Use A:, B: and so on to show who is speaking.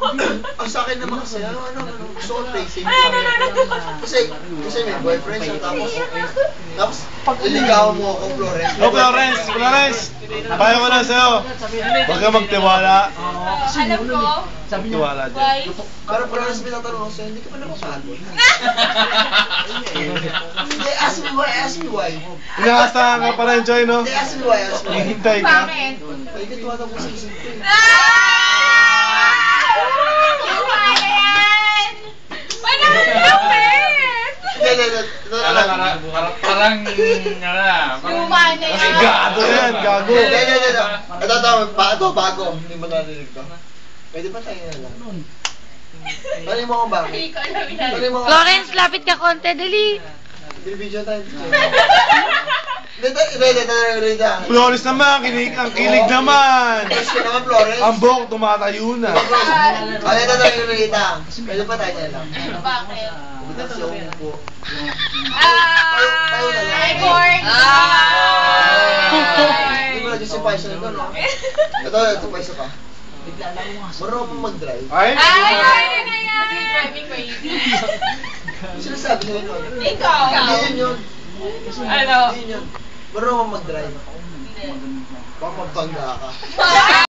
A: Ang sa akin naman kasi, gusto ko play safe. Kasi may boyfriend siya, tapos liligawan mo ako, Florence.
B: Oh, Florence! Payo ko lang sa'yo. Huwag ka magtiwala.
C: Alam ko.
B: Magtiwala dyan.
C: Why?
A: Pero Florence, may tatanong ako sa'yo, hindi ka pa napapagod. Hindi, ask me why.
B: Inaasahan ka pa rin, Joy, no?
A: Hindi, ask me why.
B: Hihintay ka.
C: Bakit?
A: Ay, katuwa na po sa isip ko eh.
D: Parang
C: Luma na yan.
B: Gado yan, gago.
A: Ito, bago. Hindi mo narinig to. Pwede ba tayo na lang? Ano mo akong bakit?
E: Florence, lapit ka konti, dali.
A: Video tayo. Reda.
B: Florence naman, ang kilig naman.
A: Gusto ko naman, Florence.
B: Ang buhok tumatayo na.
A: Ano na tayo, Reda? Pwede ba tayo na lang?
C: Bakit?
A: Butas yung po.
C: Ay, Borg!
A: Hindi mo na-justify siya nito, no? Ito, pa isa pa. Marunong mo mag-drive.
B: Ay?
C: Ay, na yan! Driving crazy.
A: Sinasabi nila yun.
C: Ikaw!
A: Hindi yun.
C: Ano?
A: Hindi yun. Marunong mo mag-drive. Baka mabangga ka.